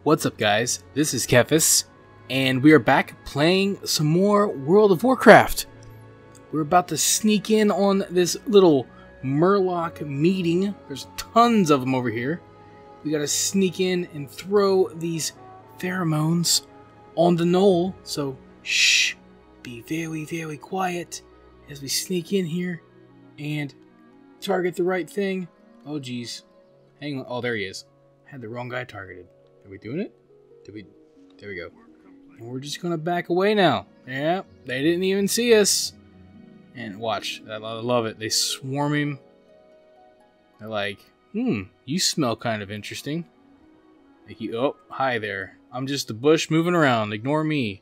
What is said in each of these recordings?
What's up, guys? This is Kephas, and we are back playing some more World of Warcraft. We're about to sneak in on this little Murloc meeting. There's tons of them over here. We gotta sneak in and throw these pheromones on the knoll, so shh, be very, very quiet as we sneak in here and target the right thing. Oh, geez. Hang on. Oh, there he is. I had the wrong guy targeted. Are we doing it? There we go. And we're just gonna back away now. Yeah, they didn't even see us. And watch, I love it. They swarm him. They're like, you smell kind of interesting. Like, oh, hi there. I'm just a bush moving around. Ignore me.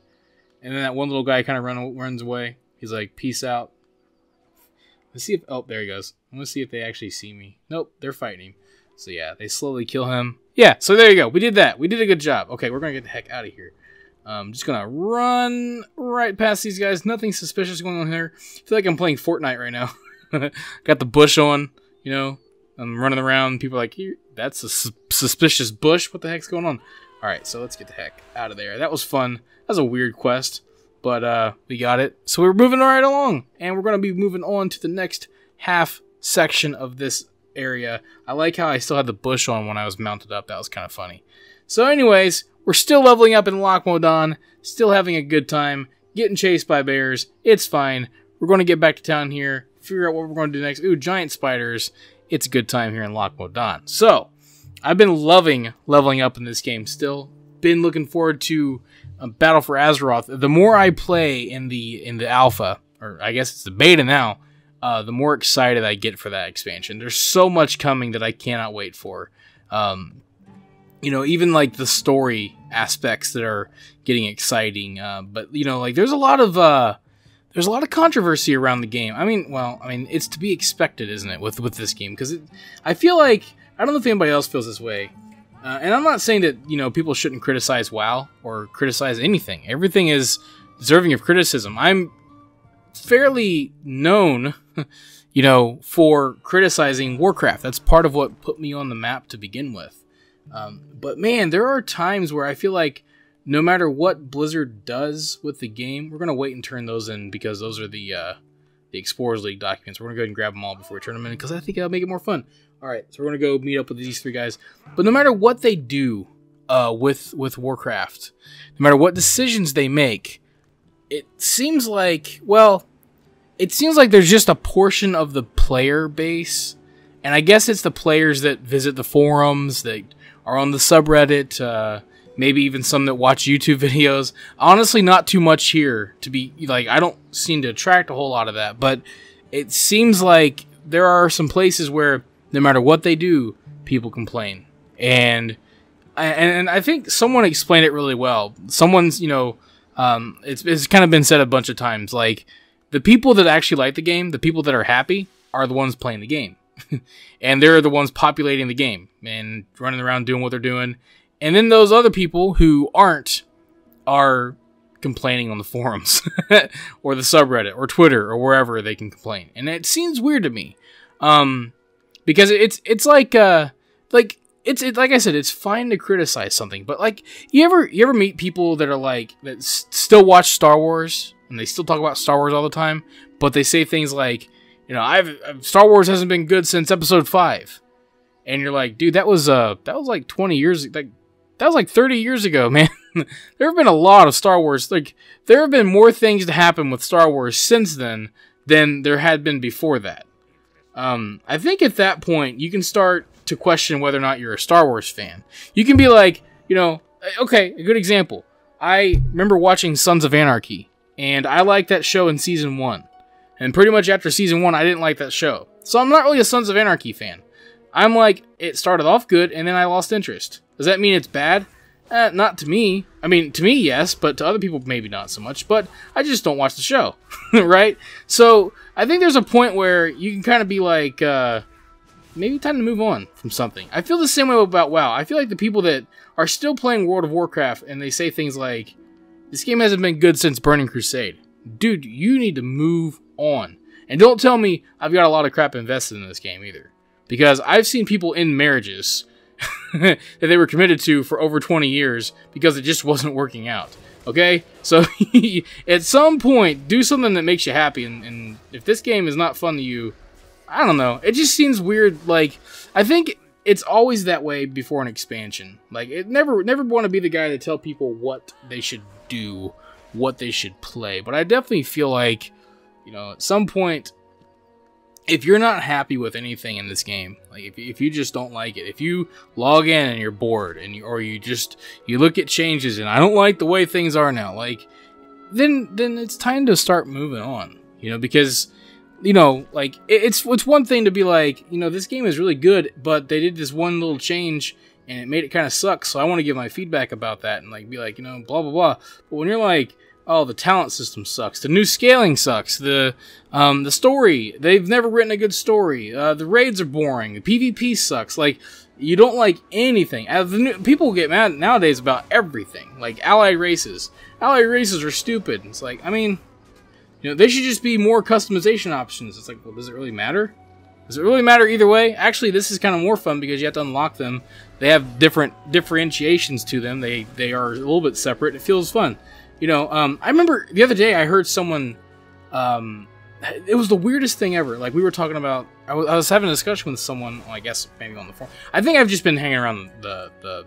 And then that one little guy kind of runs away. He's like, peace out. Let's see if, oh, there he goes. I'm gonna see if they actually see me. Nope, they're fighting him. So yeah, they slowly kill him. Yeah, so there you go. We did that. We did a good job. Okay, we're gonna get the heck out of here. I'm just gonna run right past these guys. Nothing suspicious going on here. I feel like I'm playing Fortnite right now. Got the bush on, you know. I'm running around. People are like, that's a suspicious bush. What the heck's going on? Alright, so let's get the heck out of there. That was fun. That was a weird quest, but we got it. So we're moving right along, and we're gonna be moving on to the next half section of this area. I like how I still had the bush on when I was mounted up. That was kind of funny. So anyways, we're still leveling up in Lochmodan, still having a good time, getting chased by bears. It's fine. We're going to get back to town here, figure out what we're going to do next. Ooh, giant spiders. It's a good time here in Lochmodan. So, I've been loving leveling up in this game still. Been looking forward to Battle for Azeroth. The more I play in the alpha, or I guess it's the beta now, the more excited I get for that expansion. There's so much coming that I cannot wait for. You know, even like the story aspects that are getting exciting. But you know, like there's a lot of controversy around the game. I mean, it's to be expected, isn't it, with this game? Because I feel like, I don't know if anybody else feels this way. And I'm not saying that, you know, people shouldn't criticize WoW or criticize anything. Everything is deserving of criticism. I'm fairly known, you know, for criticizing Warcraft. That's part of what put me on the map to begin with. But man, there are times where I feel like no matter what Blizzard does with the game, we're going to wait and turn those in because those are the Explorers League documents. We're going to go ahead and grab them all before we turn them in because I think it'll make it more fun. Alright, so we're going to go meet up with these three guys. But no matter what they do with Warcraft, no matter what decisions they make, it seems like, well, it seems like there's just a portion of the player base, and I guess it's the players that visit the forums, that are on the subreddit, maybe even some that watch YouTube videos. Honestly, not too much here to be, like, I don't seem to attract a whole lot of that, but it seems like there are some places where no matter what they do, people complain. And I think someone explained it really well. Someone's, you know, it's kind of been said a bunch of times, like, the people that actually like the game, the people that are happy, are the ones playing the game. And they're the ones populating the game and running around doing what they're doing. And then those other people who aren't are complaining on the forums or the subreddit or Twitter or wherever they can complain. And it seems weird to me. Because it's like like I said, it's fine to criticize something, but like you ever meet people that are like that still watch Star Wars and they still talk about Star Wars all the time, but they say things like, you know, Star Wars hasn't been good since Episode 5, and you're like, dude, that was like 20 years, like that was like 30 years ago, man. There have been a lot of Star Wars. Like there have been more things to happen with Star Wars since then than there had been before that. I think at that point you can start to question whether or not you're a Star Wars fan. You can be like, you know, okay, a good example. I remember watching Sons of Anarchy, and I liked that show in Season 1. And pretty much after Season 1, I didn't like that show. So I'm not really a Sons of Anarchy fan. I'm like, it started off good, and then I lost interest. Does that mean it's bad? Not to me. I mean, to me, yes, but to other people, maybe not so much. But I just don't watch the show, right? So I think there's a point where you can kind of be like, maybe time to move on from something. I feel the same way about WoW. I feel like the people that are still playing World of Warcraft and they say things like, this game hasn't been good since Burning Crusade. Dude, you need to move on. And don't tell me I've got a lot of crap invested in this game either. Because I've seen people end marriages that they were committed to for over 20 years because it just wasn't working out. Okay? So, at some point, do something that makes you happy, and if this game is not fun to you, I don't know. It just seems weird. Like, I think it's always that way before an expansion. Like, it never want to be the guy to tell people what they should do, what they should play. But I definitely feel like, you know, at some point, if you're not happy with anything in this game, like if you just don't like it, if you log in and you're bored, and you look at changes and I don't like the way things are now, like then it's time to start moving on, you know, because you know, like it's one thing to be like, you know, this game is really good, but they did this one little change and it made it kind of suck, so I want to give my feedback about that and like be like, you know, blah blah blah. But when you're like, oh, the talent system sucks. The new scaling sucks. The story, they've never written a good story. The raids are boring. The PvP sucks. Like, you don't like anything. People get mad nowadays about everything. Like, allied races. Allied races are stupid. It's like, I mean, you know, they should just be more customization options. It's like, well, does it really matter? Does it really matter either way? Actually, this is kind of more fun because you have to unlock them. They have different differentiations to them. They are a little bit separate. It feels fun. You know, I remember the other day I heard someone, it was the weirdest thing ever. Like, we were talking about, I was having a discussion with someone, well, I guess maybe on the forum. I think I've just been hanging around the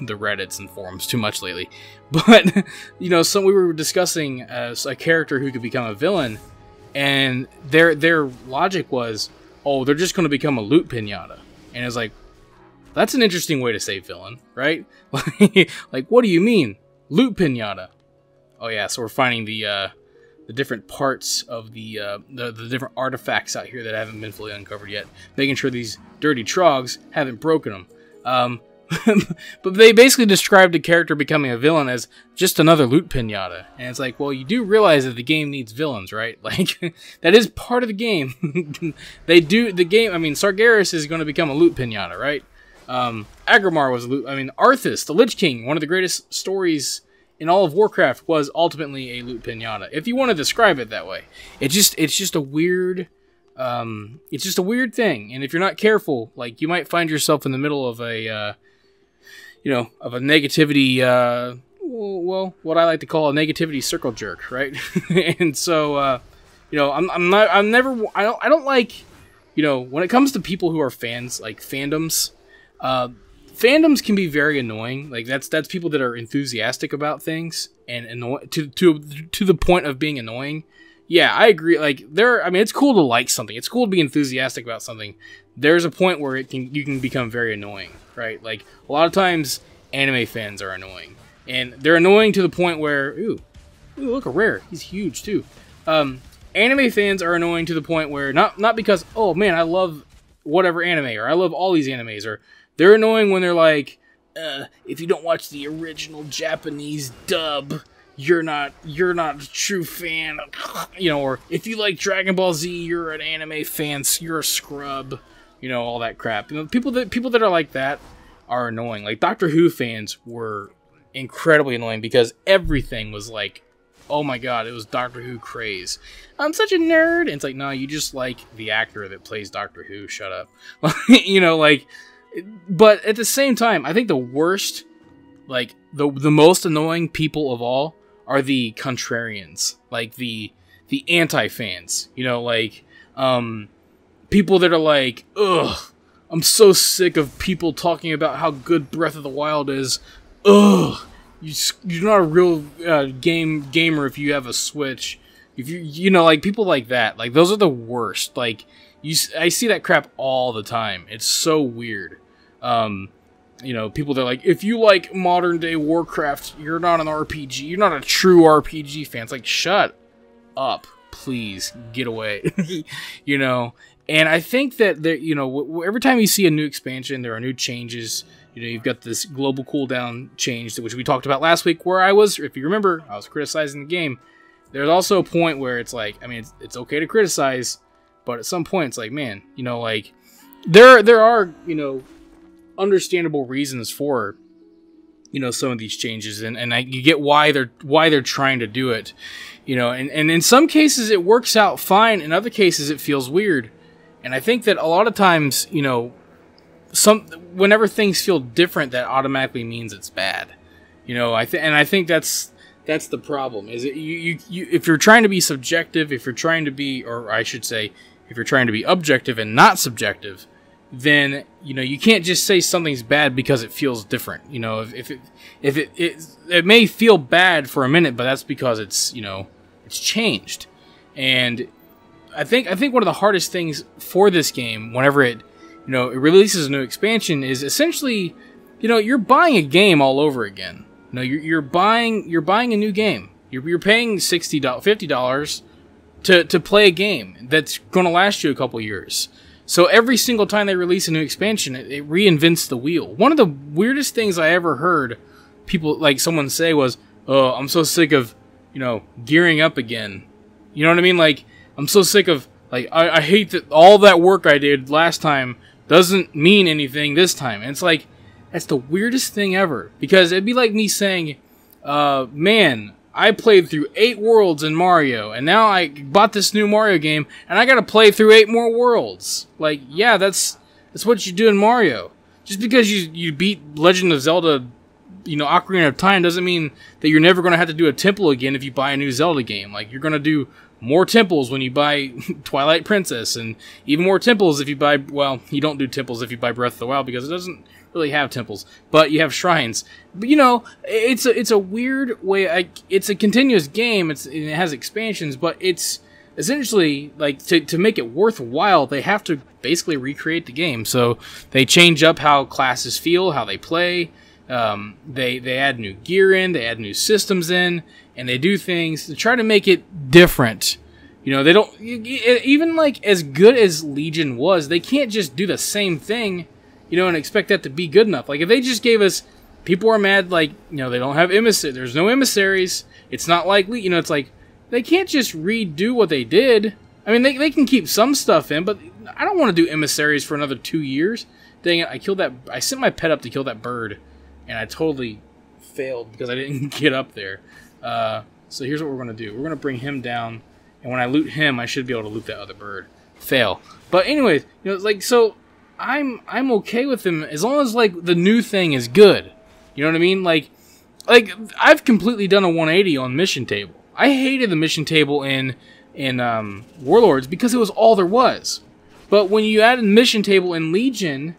Reddits and forums too much lately. But, you know, we were discussing a character who could become a villain, and their logic was, oh, they're just going to become a loot pinata. And it's like, that's an interesting way to say villain, right? Like, what do you mean? Loot pinata. Oh yeah, so we're finding the different parts of the different artifacts out here that haven't been fully uncovered yet, making sure these dirty trogs haven't broken them. But they basically described the character becoming a villain as just another loot pinata, and it's like, well, you do realize that the game needs villains, right? Like, that is part of the game. The game. I mean, Sargeras is going to become a loot pinata, right? Agrimar was a loot. I mean, Arthas, the Lich King, one of the greatest stories in all of Warcraft, was ultimately a loot pinata, if you want to describe it that way. It's just a weird, it's just a weird thing, and if you're not careful, like, you might find yourself in the middle of a, you know, of a negativity, well, what I like to call a negativity circle jerk, right? And so, you know, I don't like, you know, when it comes to people who are fans, like fandoms, fandoms can be very annoying. Like, that's people that are enthusiastic about things and to the point of being annoying. Yeah, I agree. Like, I mean, it's cool to like something. It's cool to be enthusiastic about something. There's a point where you can become very annoying, right? Like, a lot of times anime fans are annoying, and they're annoying to the point where, ooh, look, a rare. He's huge too. Anime fans are annoying to the point where not because, oh man, I love whatever anime, or I love all these animes, or they're annoying when they're like, if you don't watch the original Japanese dub, you're not a true fan, you know, or if you like Dragon Ball Z, you're an anime fan, you're a scrub, you know, all that crap. You know, people that are like that are annoying. Like, Doctor Who fans were incredibly annoying because everything was like, oh my god, it was Doctor Who craze. I'm such a nerd. And it's like, no, you just like the actor that plays Doctor Who. Shut up. You know, like. But at the same time, I think the worst, like, the most annoying people of all are the contrarians, like the anti-fans, you know, like, people that are like, ugh, I'm so sick of people talking about how good Breath of the Wild is. Ugh, you're not a real gamer if you have a Switch. If you know, like, people like that, like, those are the worst. Like, I see that crap all the time. It's so weird. You know, people that are like, if you like modern day Warcraft, you're not an RPG. You're not a true RPG fan. It's like, shut up, please, get away. You know, and I think that you know, every time you see a new expansion, there are new changes. You know, you've got this global cooldown change, which we talked about last week, where I was, if you remember, I was criticizing the game. There's also a point where it's like, I mean, it's okay to criticize, but at some point it's like, man, you know, like, there are, you know, understandable reasons for, you know, some of these changes, and you get why they're trying to do it, you know, and in some cases it works out fine, in other cases it feels weird, and I think that a lot of times, you know, whenever things feel different, that automatically means it's bad. You know, I think that's the problem. Is it you if you're trying to be subjective, if you're trying to be, or I should say, if you're trying to be objective and not subjective, then you know you can't just say something's bad because it feels different. You know, if it may feel bad for a minute, but that's because it's, you know, it's changed. And I think one of the hardest things for this game, whenever it releases a new expansion, is essentially, you know, you're buying a game all over again. You know, you're buying a new game. You're paying $60, $50 to play a game that's going to last you a couple years. So every single time they release a new expansion, it reinvents the wheel. One of the weirdest things I ever heard people, like someone say, was, "Oh, I'm so sick of, you know, gearing up again." You know what I mean? Like, I'm so sick of, like, I hate that all that work I did last time doesn't mean anything this time. And it's like, that's the weirdest thing ever. Because it'd be like me saying, man, I played through 8 worlds in Mario, and now I bought this new Mario game, and I gotta play through 8 more worlds. Like, yeah, that's what you do in Mario. Just because you beat Legend of Zelda, you know, Ocarina of Time, doesn't mean that you're never gonna have to do a temple again if you buy a new Zelda game. Like, you're gonna do more temples when you buy Twilight Princess, and even more temples if you buy, well, you don't do temples if you buy Breath of the Wild, because it doesn't really have temples, but you have shrines. But, you know, it's a weird way. It's a continuous game. It has expansions, but it's essentially, like, to make it worthwhile, they have to basically recreate the game. So they change up how classes feel, how they play. They add new gear in, they add new systems in, and they do things to try to make it different. You know, they don't, even like as good as Legion was, they can't just do the same thing, you know, and expect that to be good enough. Like, if they just gave us, people are mad, like, you know, they don't have emissaries, there's no emissaries, it's not like, you know, it's like, they can't just redo what they did. I mean, they can keep some stuff in, but I don't want to do emissaries for another 2 years. Dang it, I sent my pet up to kill that bird, and I totally failed because I didn't get up there. So here's what we're going to do. We're going to bring him down, and when I loot him, I should be able to loot that other bird. Fail. But anyways, you know, like, so I'm okay with him as long as, like, the new thing is good. You know what I mean? Like I've completely done a 180 on mission table. I hated the mission table in Warlords because it was all there was. But when you add a mission table in Legion,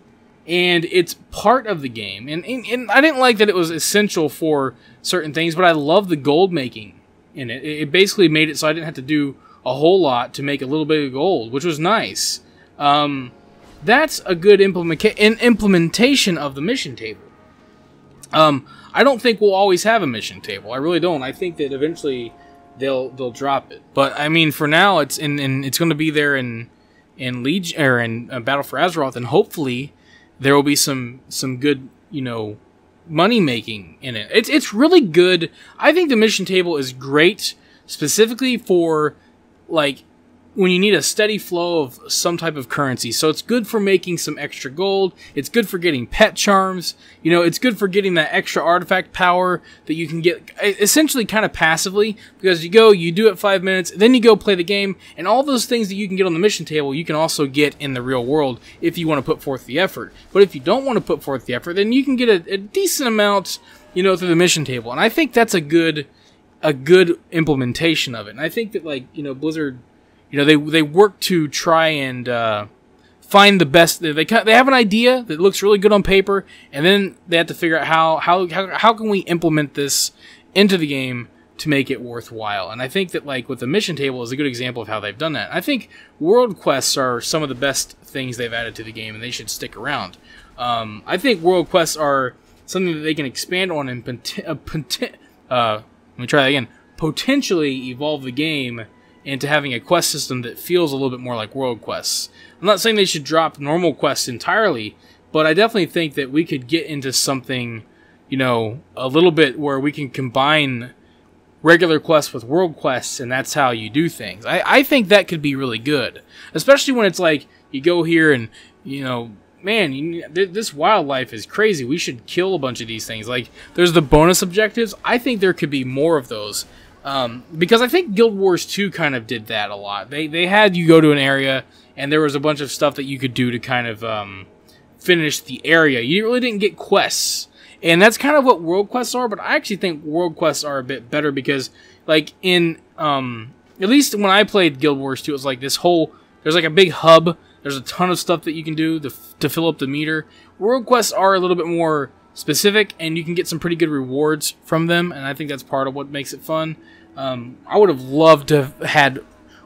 and it's part of the game, and I didn't like that it was essential for certain things, but I love the gold making in it. It basically made it so I didn't have to do a whole lot to make a little bit of gold, which was nice. That's a good implementation of the mission table. I don't think we'll always have a mission table. I really don't. I think that eventually they'll drop it. But I mean, for now, it's it's going to be there in Legion, or in Battle for Azeroth, and hopefully there will be some good, you know, money making in it. It's really good. I think the mission table is great, specifically for, like, when you need a steady flow of some type of currency. So it's good for making some extra gold. It's good for getting pet charms. You know, it's good for getting that extra artifact power that you can get essentially kind of passively, because you do it 5 minutes, then you go play the game, and all those things that you can get on the mission table, you can also get in the real world if you want to put forth the effort. But if you don't want to put forth the effort, then you can get a decent amount, you know, through the mission table. And I think that's a good implementation of it. And I think that, like, you know, Blizzard, you know, they work to try and find the best. They have an idea that looks really good on paper, and then they have to figure out how can we implement this into the game to make it worthwhile. And I think that, like, with the mission table is a good example of how they've done that. I think world quests are some of the best things they've added to the game, and they should stick around. I think world quests are something that they can expand on and potentially evolve the game into having a quest system that feels a little bit more like world quests. I'm not saying they should drop normal quests entirely, but I definitely think that we could get into something, you know, a little bit where we can combine regular quests with world quests, and that's how you do things. I think that could be really good, especially when it's like, you go here and, you know, man, this wildlife is crazy. We should kill a bunch of these things. Like, there's the bonus objectives. I think there could be more of those. Because I think Guild Wars 2 kind of did that a lot. They had you go to an area, and there was a bunch of stuff that you could do to kind of finish the area. You really didn't get quests. And that's kind of what world quests are, but I actually think world quests are a bit better because, like, in, at least when I played Guild Wars 2, it was like this whole, there's like a big hub, there's a ton of stuff that you can do to fill up the meter. World quests are a little bit more specific, and you can get some pretty good rewards from them, and I think that's part of what makes it fun. I would have loved to have had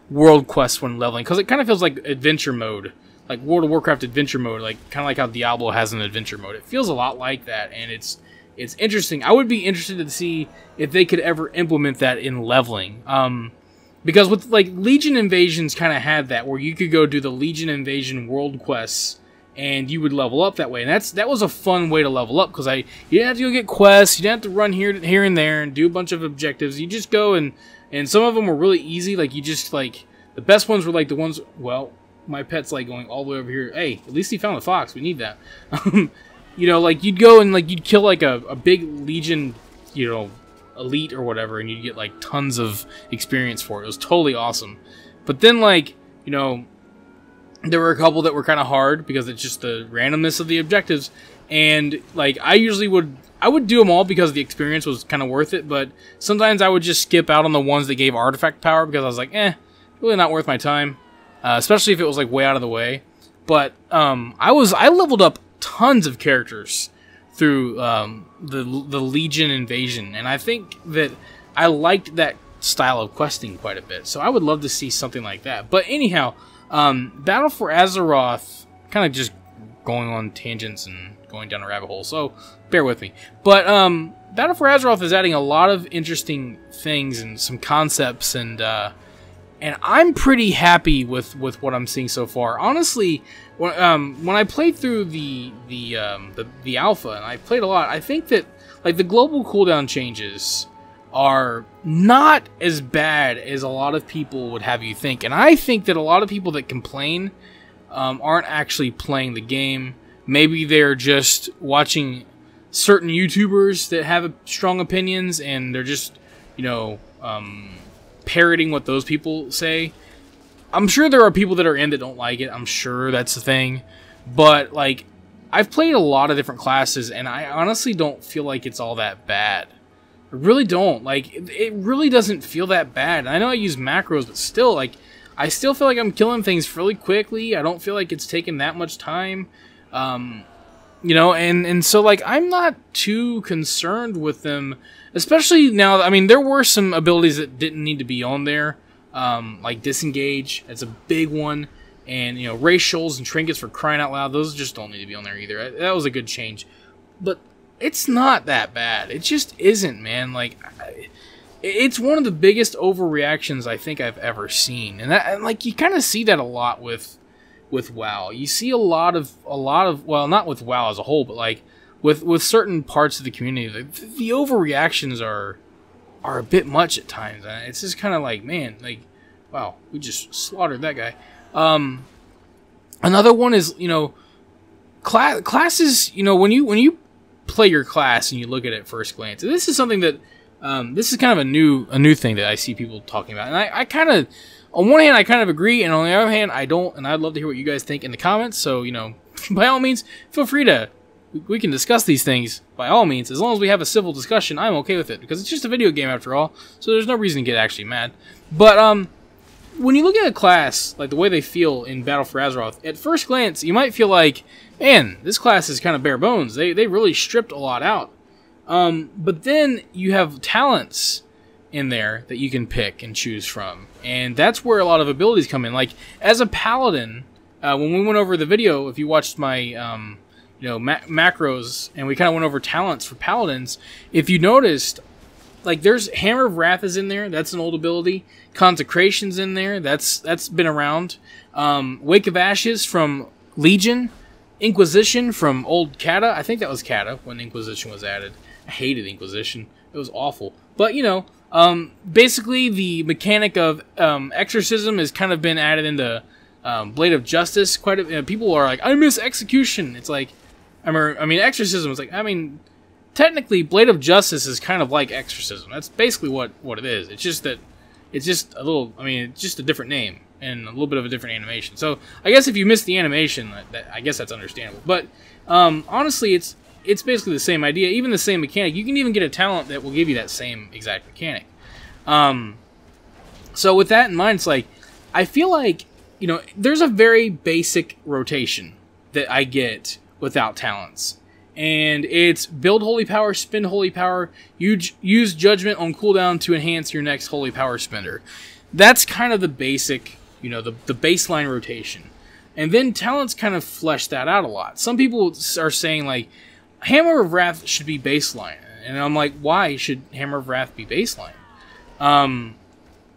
world quests when leveling, because it kind of feels like adventure mode. Like World of Warcraft adventure mode, like kind of like how Diablo has an adventure mode. It feels a lot like that, and it's interesting. I would be interested to see if they could ever implement that in leveling. Because with like Legion Invasions kind of had that, where you could go do the Legion Invasion world quests, and you would level up that way. And that was a fun way to level up, because you didn't have to go get quests, you didn't have to run here and there and do a bunch of objectives. You just go and some of them were really easy. Like you just like the best ones were like the ones, well, my pet's like going all the way over here. Hey, at least he found a fox. We need that. You know, like you'd go and like you'd kill like a big Legion, you know, elite or whatever, and you'd get like tons of experience for it. It was totally awesome. But then like, you know, there were a couple that were kind of hard because it's just the randomness of the objectives. And like I would do them all because the experience was kind of worth it. But sometimes I would just skip out on the ones that gave artifact power because I was like, really not worth my time. Especially if it was like way out of the way. But I leveled up tons of characters through the Legion Invasion, and I think that I liked that style of questing quite a bit. So I would love to see something like that. But anyhow, Battle for Azeroth, kind of just going on tangents and going down a rabbit hole, so bear with me. But Battle for Azeroth is adding a lot of interesting things and some concepts, and I'm pretty happy with what I'm seeing so far. Honestly, when I played through the alpha, and I played a lot, I think that like the global cooldown changes are not as bad as a lot of people would have you think. And I think that a lot of people that complain aren't actually playing the game. Maybe they're just watching certain YouTubers that have strong opinions, and they're just, you know, parroting what those people say. I'm sure there are people that are in that don't like it. I'm sure that's the thing. But, like, I've played a lot of different classes, and I honestly don't feel like it's all that bad. I really don't. Like, it really doesn't feel that bad. And I know I use macros, but still, like, I still feel like I'm killing things really quickly. I don't feel like it's taking that much time. You know, and so, like, I'm not too concerned with them. Especially now, I mean, there were some abilities that didn't need to be on there. Like Disengage, that's a big one. And, you know, racials and trinkets, for crying out loud, those just don't need to be on there either. That was a good change. But it's not that bad. It just isn't, man. Like, it's one of the biggest overreactions I think I've ever seen. And like, you kind of see that a lot with WoW. You see a lot of, well, not with WoW as a whole, but like, with certain parts of the community, the overreactions are a bit much at times. And it's just kind of like, man, like, wow, we just slaughtered that guy. Another one is, you know, classes. You know, when you play your class and you look at it at first glance, and this is something that this is kind of a new thing that I see people talking about, and I kind of, on one hand, I kind of agree, and on the other hand, I don't. And I'd love to hear what you guys think in the comments. So, you know, by all means, feel free to. We can discuss these things, by all means. As long as we have a civil discussion, I'm okay with it. Because it's just a video game after all, so there's no reason to get actually mad. But, when you look at a class, like the way they feel in Battle for Azeroth, at first glance, you might feel like, man, this class is kind of bare bones. They really stripped a lot out. But then you have talents in there that you can pick and choose from. And that's where a lot of abilities come in. Like, as a paladin, when we went over the video, if you watched my... you know, macros, and we kind of went over talents for paladins. If you noticed, like, there's Hammer of Wrath is in there. That's an old ability. Consecration's in there. That's been around. Wake of Ashes from Legion. Inquisition from old Kata. I think that was Kata when Inquisition was added. I hated Inquisition. It was awful. But, you know, basically the mechanic of exorcism has kind of been added into Blade of Justice. Quite a, people are like, I miss Execution. It's like, I mean, Exorcism is like, I mean, technically, Blade of Justice is kind of like Exorcism. That's basically what it is. It's just that, it's just a little, I mean, it's just a different name. and a little bit of a different animation. So I guess if you missed the animation, I guess that's understandable. But honestly, it's basically the same idea, even the same mechanic. You can even get a talent that will give you that same exact mechanic. So with that in mind, it's like, I feel like, you know, there's a very basic rotation that I get without talents. And it's build holy power, spend holy power, use judgment on cooldown to enhance your next holy power spender. That's kind of the basic, you know, the baseline rotation. And then talents kind of flesh that out a lot. Some people are saying, like, Hammer of Wrath should be baseline. And I'm like, why should Hammer of Wrath be baseline?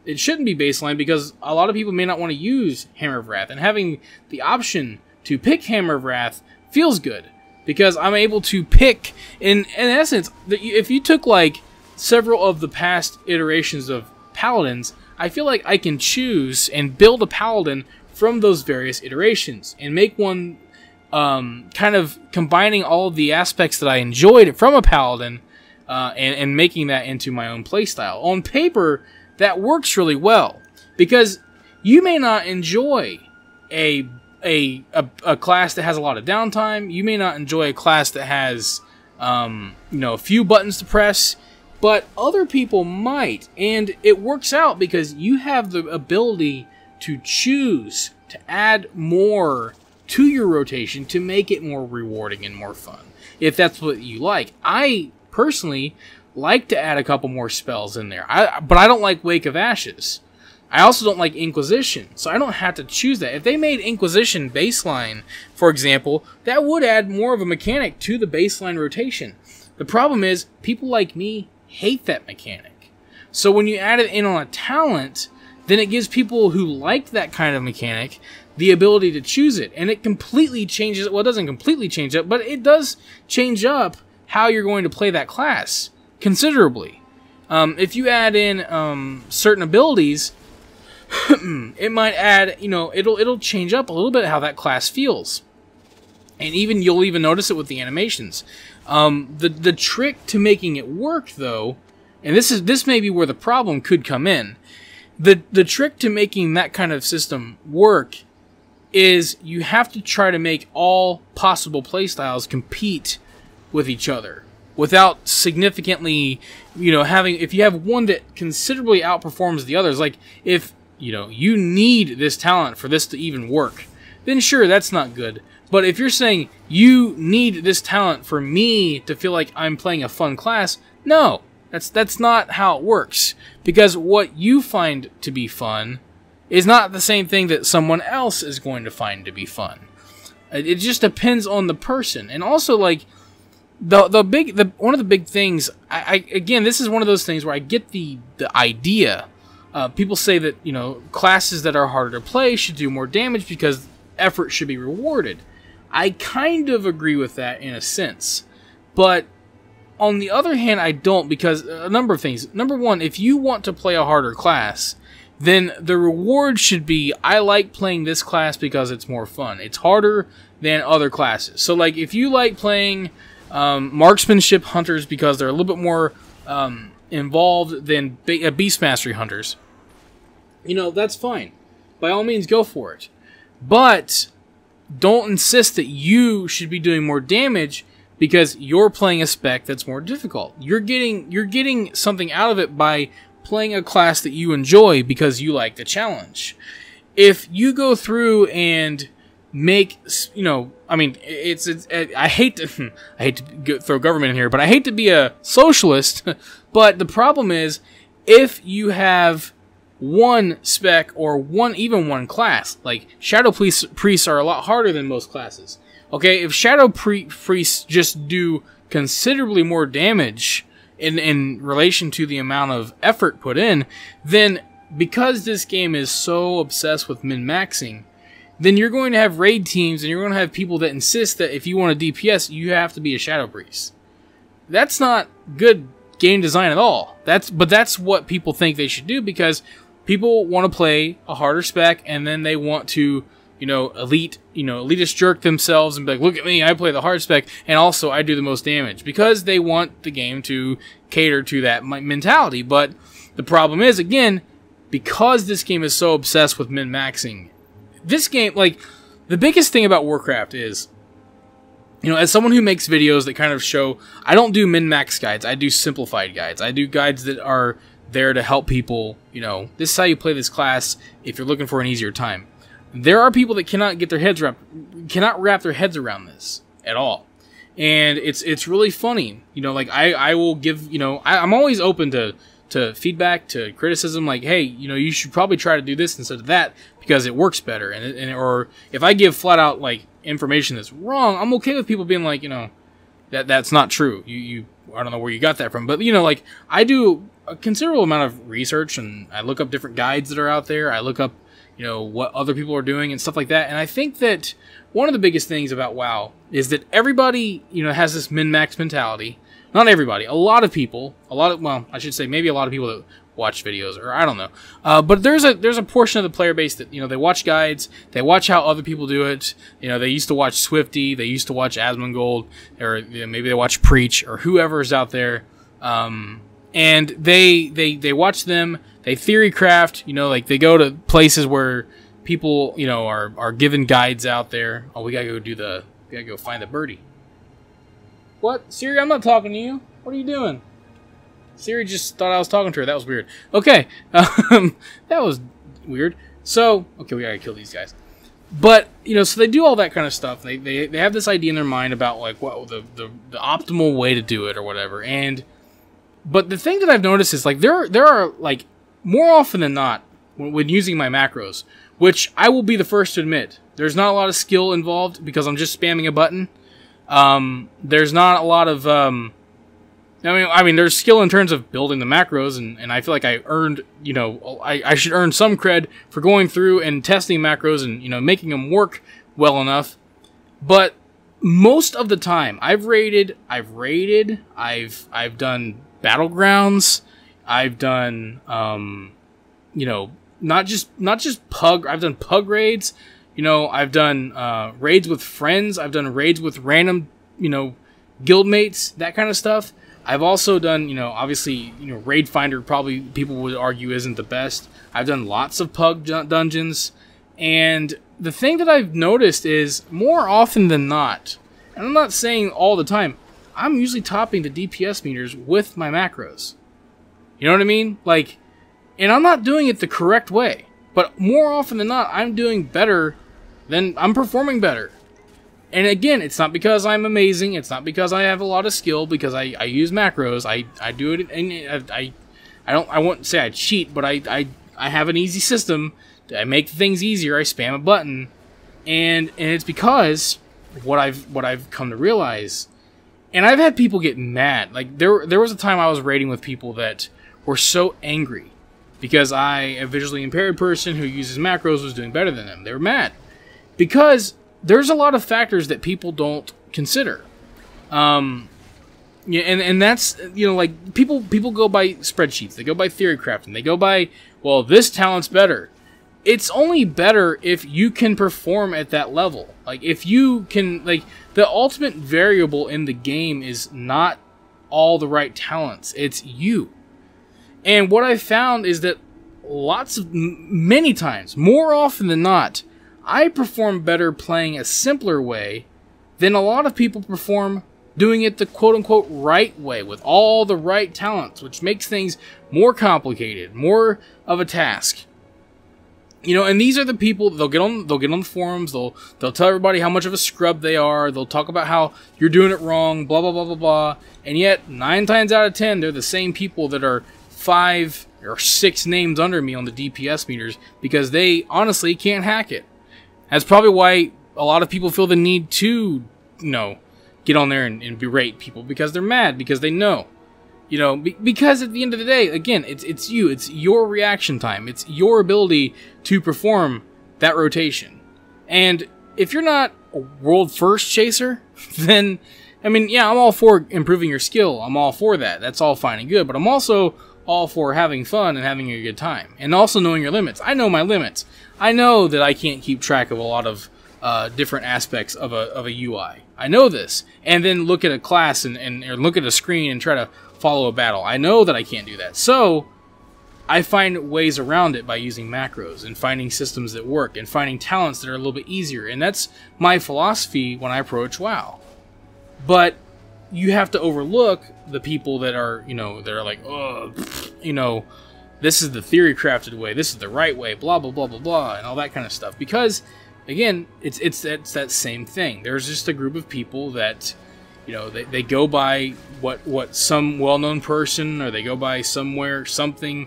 It shouldn't be baseline because a lot of people may not want to use Hammer of Wrath. And having the option to pick Hammer of Wrath feels good. Because I'm able to pick, in essence, if you took like several of the past iterations of Paladins, I feel like I can choose and build a Paladin from those various iterations and make one kind of combining all of the aspects that I enjoyed from a Paladin and making that into my own playstyle. On paper, that works really well because you may not enjoy a class that has a lot of downtime. You may not enjoy a class that has you know, a few buttons to press, but other people might, and it works out because you have the ability to choose to add more to your rotation to make it more rewarding and more fun, if that's what you like. I personally like to add a couple more spells in there, but I don't like Wake of Ashes. I also don't like Inquisition, so I don't have to choose that. If they made Inquisition baseline, for example, that would add more of a mechanic to the baseline rotation. The problem is, people like me hate that mechanic. So when you add it in on a talent, then it gives people who like that kind of mechanic the ability to choose it. And it completely changes, well, it doesn't completely change up, but it does change up how you're going to play that class considerably. If you add in certain abilities, it might add, you know, it'll change up a little bit how that class feels. And you'll even notice it with the animations. The trick to making it work, though, and this may be where the problem could come in. The trick to making that kind of system work is you have to try to make all possible playstyles compete with each other without significantly, you know, if you have one that considerably outperforms the others, like if, you know, you need this talent for this to even work, then sure, that's not good. But if you're saying you need this talent for me to feel like I'm playing a fun class, no, that's not how it works. Because what you find to be fun is not the same thing that someone else is going to find to be fun. It just depends on the person. And also, like, one of the big things, again, this is one of those things where I get the idea. People say that, you know, classes that are harder to play should do more damage because effort should be rewarded. I kind of agree with that in a sense. But on the other hand, I don't, because a number of things. Number one, if you want to play a harder class, then the reward should be, I like playing this class because it's more fun. It's harder than other classes. So, like, if you like playing marksmanship hunters because they're a little bit more involved than beast mastery hunters, you know, that's fine. By all means, go for it. But don't insist that you should be doing more damage because you're playing a spec that's more difficult. You're getting something out of it by playing a class that you enjoy because you like the challenge. If you go through and make, you know, I mean, I hate to throw government in here, but I hate to be a socialist. But the problem is, if you have one spec or even one class, like Shadow Priests are a lot harder than most classes. Okay, if Shadow Priests just do considerably more damage in relation to the amount of effort put in, then because this game is so obsessed with min-maxing, then you're going to have raid teams and you're going to have people that insist that if you want a DPS, you have to be a Shadow Priest. That's not good game design at all. But that's what people think they should do because people want to play a harder spec and then they want to, you know, elitist jerk themselves and be like, look at me, I play the hard spec and also I do the most damage, because they want the game to cater to that mentality. But the problem is, again, because this game is so obsessed with min-maxing. This game, like, the biggest thing about Warcraft is, you know, as someone who makes videos that kind of show, I don't do min-max guides, I do simplified guides. I do guides that are there to help people, you know, this is how you play this class if you're looking for an easier time. There are people that cannot wrap their heads around this at all. And it's really funny. You know, like, I will give, you know, I'm always open to feedback, to criticism, like, hey, you know, you should probably try to do this instead of that because it works better. Or if I give flat out, like, information that's wrong, I'm okay with people being like, you know, that's not true. I don't know where you got that from. But, you know, like, I do a considerable amount of research, and I look up different guides that are out there. I look up, you know, what other people are doing and stuff like that. And I think that one of the biggest things about WoW is that everybody, you know, has this min-max mentality. Not everybody. A lot of people. Well, I should say maybe a lot of people that watch videos, or I don't know. But there's a portion of the player base that, you know, they watch guides, they watch how other people do it. You know, they used to watch Swifty, they used to watch Asmongold, or, you know, maybe they watch Preach, or whoever's out there. And they watch them, they theory craft, you know, like, they go to places where people, you know, are given guides out there. Oh, we gotta go find the birdie. What? Siri, I'm not talking to you. What are you doing? Siri just thought I was talking to her. That was weird. Okay. That was weird. So, okay, we gotta kill these guys. But, you know, so they do all that kind of stuff. They have this idea in their mind about, like, what the optimal way to do it or whatever. But the thing that I've noticed is, like, there are, like, more often than not, when using my macros, which I will be the first to admit, there's not a lot of skill involved because I'm just spamming a button. There's not a lot of, I mean, there's skill in terms of building the macros, and I feel like I earned, you know, I should earn some cred for going through and testing macros and, you know, making them work well enough. But most of the time, I've done battlegrounds, I've done, you know, not just pug, I've done pug raids, you know, I've done, raids with friends, I've done raids with random, you know, guildmates, that kind of stuff. I've also done, you know, obviously, you know, Raid Finder probably people would argue isn't the best. I've done lots of pug dungeons, and the thing that I've noticed is more often than not, and I'm not saying all the time, I'm usually topping the DPS meters with my macros. You know what I mean? Like, and I'm not doing it the correct way, but more often than not, I'm doing better than, I'm performing better. And again, it's not because I'm amazing. It's not because I have a lot of skill. Because I use macros. I do it. And I won't say I cheat, but I have an easy system. I make things easier. I spam a button, and it's because what I've come to realize. And I've had people get mad. Like there was a time I was raiding with people that were so angry because a visually impaired person who uses macros was doing better than them. They were mad because there's a lot of factors that people don't consider. Yeah, and that's, you know, like, people go by spreadsheets, they go by theory crafting, they go by, well, this talent's better. It's only better if you can perform at that level. Like, if you can, like, the ultimate variable in the game is not all the right talents, it's you. And what I've found is that many times, more often than not, I perform better playing a simpler way than a lot of people perform doing it the quote-unquote right way with all the right talents, which makes things more complicated, more of a task. You know, and these are the people, they'll get on the forums, they'll tell everybody how much of a scrub they are, they'll talk about how you're doing it wrong, blah, blah, blah, blah, blah, and yet 9 times out of 10, they're the same people that are 5 or 6 names under me on the DPS meters because they honestly can't hack it. That's probably why a lot of people feel the need to, you know, get on there and berate people because they're mad, because they know. You know, because at the end of the day, again, it's you. It's your reaction time. It's your ability to perform that rotation. And if you're not a world first chaser, then, I mean, yeah, I'm all for improving your skill. I'm all for that. That's all fine and good. But I'm also all for having fun and having a good time. And also knowing your limits. I know my limits. I know that I can't keep track of a lot of different aspects of a UI. I know this. And then look at a class or look at a screen and try to follow a battle. I know that I can't do that. So, I find ways around it by using macros and finding systems that work and finding talents that are a little bit easier. And that's my philosophy when I approach WoW. But you have to overlook the people that are, you know, they're like, oh, you know, this is the theory crafted way, this is the right way, blah, blah, blah, blah, blah, and all that kind of stuff. Because, again, it's that same thing. There's just a group of people that, you know, they go by what some well-known person, or they go by somewhere, something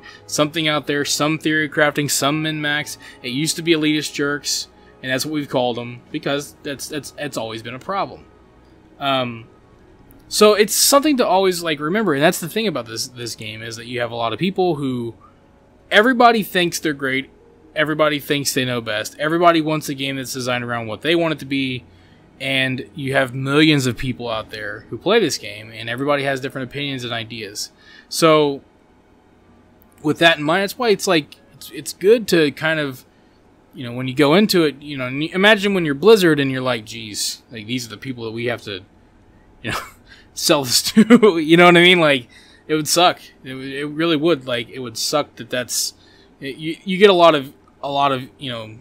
out there, some theory crafting, some min-max. It used to be elitist jerks, and that's what we've called them, because that's always been a problem. So it's something to always, like, remember, and that's the thing about this game, is that you have a lot of people who, everybody thinks they're great, everybody thinks they know best, everybody wants a game that's designed around what they want it to be, and you have millions of people out there who play this game, and everybody has different opinions and ideas. So, with that in mind, that's why it's like, it's good to kind of, you know, when you go into it, you know, imagine when you're Blizzard and you're like, geez, like, these are the people that we have to, you know, sell this to, you know what I mean? Like, it would suck. It really would. Like, it would suck that's, you get a lot of, you know,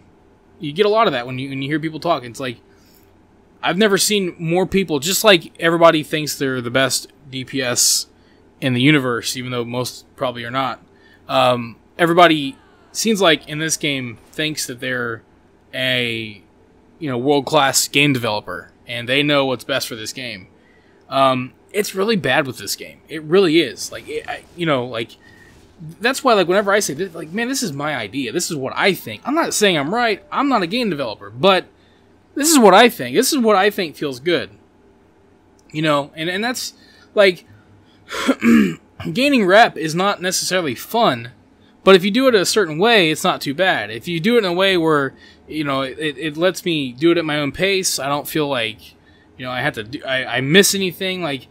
you get a lot of that when you hear people talk. It's like, I've never seen more people, just like everybody thinks they're the best DPS in the universe, even though most probably are not. Everybody seems like in this game thinks that they're a, you know, world-class game developer, and they know what's best for this game. It's really bad with this game. It really is. Like, you know, like, that's why, like, whenever I say this, like, man, this is my idea. This is what I think. I'm not saying I'm right. I'm not a game developer, but this is what I think. This is what I think feels good. You know, and that's, like, gaining rep is not necessarily fun, but if you do it a certain way, it's not too bad. If you do it in a way where, you know, it lets me do it at my own pace, I don't feel like, you know, I have to I miss anything. Like,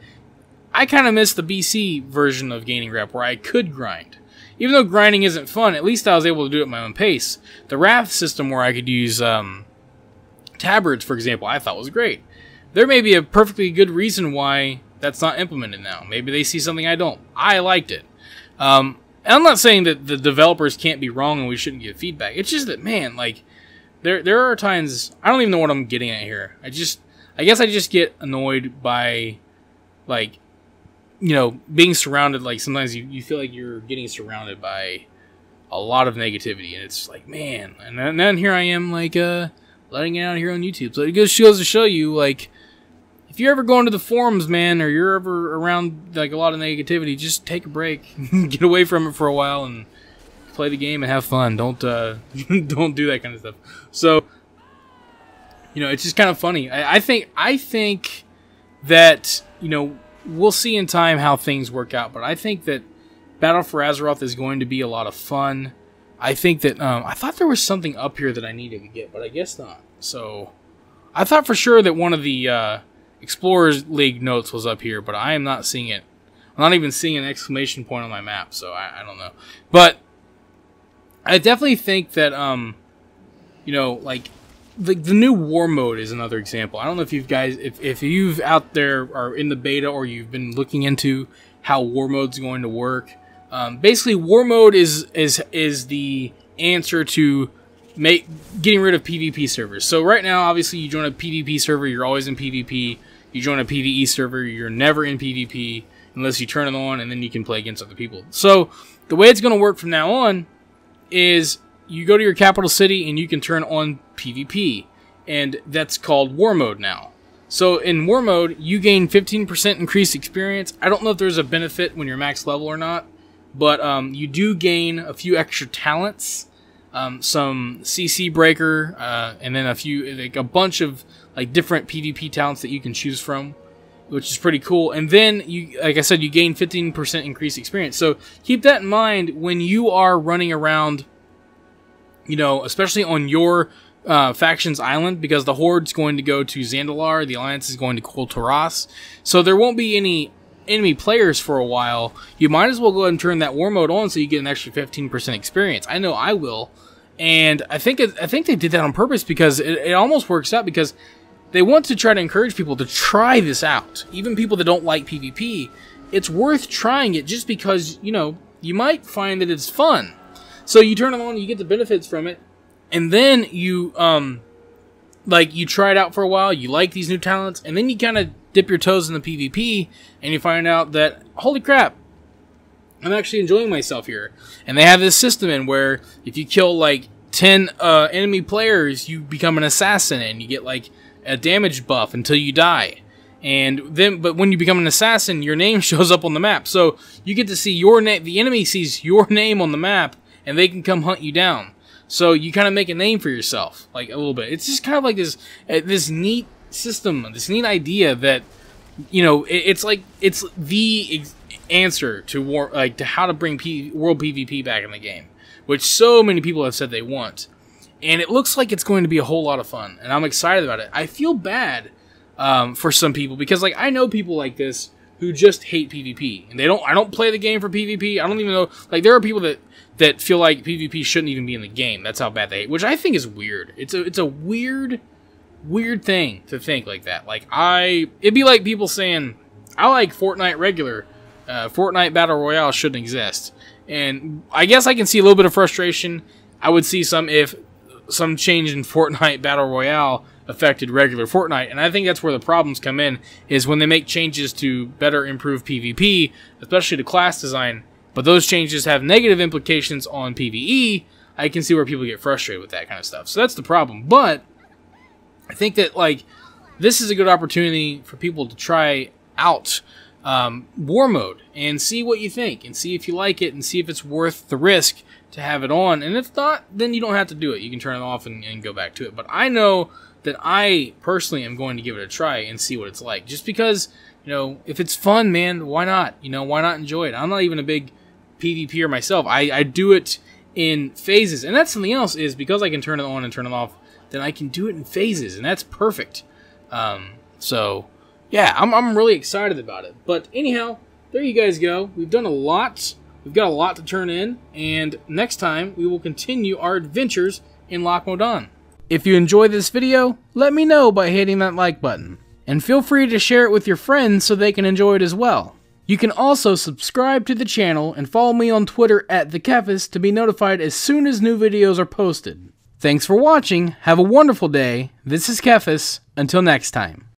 I kind of miss the BC version of gaining rep, where I could grind. Even though grinding isn't fun, at least I was able to do it at my own pace. The Wrath system, where I could use tabards, for example, I thought was great. There may be a perfectly good reason why that's not implemented now. Maybe they see something I don't. I liked it. And I'm not saying that the developers can't be wrong and we shouldn't give feedback. It's just that, man, like, there are times, I don't even know what I'm getting at here. I guess I just get annoyed by, like, you know, being surrounded. Like, sometimes you feel like you're getting surrounded by a lot of negativity, and it's like, man. And then here I am, like, letting it out here on YouTube. So it just goes to show you, like, if you're ever going to the forums, man, or you're ever around, like, a lot of negativity, just take a break, get away from it for a while, and play the game and have fun. Don't don't do that kind of stuff. So, you know, it's just kind of funny. I think that, you know, we'll see in time how things work out, but I think that Battle for Azeroth is going to be a lot of fun. I think that, I thought there was something up here that I needed to get, but I guess not. So, I thought for sure that one of the Explorers League notes was up here, but I am not seeing it. I'm not even seeing an exclamation point on my map, so I don't know. But I definitely think that, you know, like, the new war mode is another example. I don't know if you guys, if you've out there are in the beta, or you've been looking into how war mode's going to work. Basically, war mode is the answer to getting rid of PvP servers. So right now, obviously, you join a PvP server, you're always in PvP. You join a PvE server, you're never in PvP unless you turn it on, and then you can play against other people. So the way it's going to work from now on is you go to your capital city and you can turn on PvP, and that's called war mode now. So in war mode, you gain 15% increased experience. I don't know if there's a benefit when you're max level or not, but you do gain a few extra talents, some CC breaker, and then a bunch of, like, different PvP talents that you can choose from, which is pretty cool. And then, you, like I said, you gain 15% increased experience. So keep that in mind when you are running around, you know, especially on your faction's island, because the Horde's going to go to Zandalar, the Alliance is going to Kul Tiras, so there won't be any enemy players for a while. You might as well go ahead and turn that war mode on so you get an extra 15% experience. I know I will, and I think they did that on purpose, because it almost works out, because they want to try to encourage people to try this out. Even people that don't like PvP, it's worth trying it, just because, you know, you might find that it's fun. So you turn it on, you get the benefits from it, and then you you try it out for a while, you like these new talents, and then you kind of dip your toes in the PvP, and you find out that, holy crap, I'm actually enjoying myself here. And they have this system in where if you kill like 10 enemy players, you become an assassin, and you get like a damage buff until you die. But when you become an assassin, your name shows up on the map. So you get to see your name. The enemy sees your name on the map, and they can come hunt you down. So you kind of make a name for yourself, like a little bit. It's just kind of like this neat system, this neat idea that, you know, it's the answer to to how to bring world PvP back in the game, which so many people have said they want. And it looks like it's going to be a whole lot of fun, and I'm excited about it. I feel bad for some people, because like I know people like this who just hate PvP, and I don't play the game for PvP. I don't even know, like, there are people that feel like PvP shouldn't even be in the game. That's how bad they hate, which I think is weird. It's a weird thing to think like that. Like, it'd be like people saying, I like Fortnite regular, Fortnite Battle Royale shouldn't exist. And I guess I can see a little bit of frustration. I would see if some change in Fortnite Battle Royale affected regular Fortnite, and I think that's where the problems come in, is when they make changes to better improve PvP, especially to class design, but those changes have negative implications on PvE. I can see where people get frustrated with that kind of stuff. So that's the problem. But I think that, like, this is a good opportunity for people to try out War Mode and see what you think, and see if you like it, and see if it's worth the risk to have it on. And if not, then you don't have to do it. You can turn it off and go back to it. But I know that I personally am going to give it a try and see what it's like. Just because, you know, if it's fun, man, why not? You know, why not enjoy it? I'm not even a big PvPer myself. I do it in phases. And that's something else, is because I can turn it on and turn it off, then I can do it in phases. And that's perfect. So, yeah, I'm really excited about it. But anyhow, there you guys go. We've done a lot. We've got a lot to turn in. And next time, we will continue our adventures in Loch Modan. If you enjoyed this video, let me know by hitting that like button. And feel free to share it with your friends so they can enjoy it as well. You can also subscribe to the channel and follow me on Twitter at TheKephas to be notified as soon as new videos are posted. Thanks for watching, have a wonderful day, this is Kephas, until next time.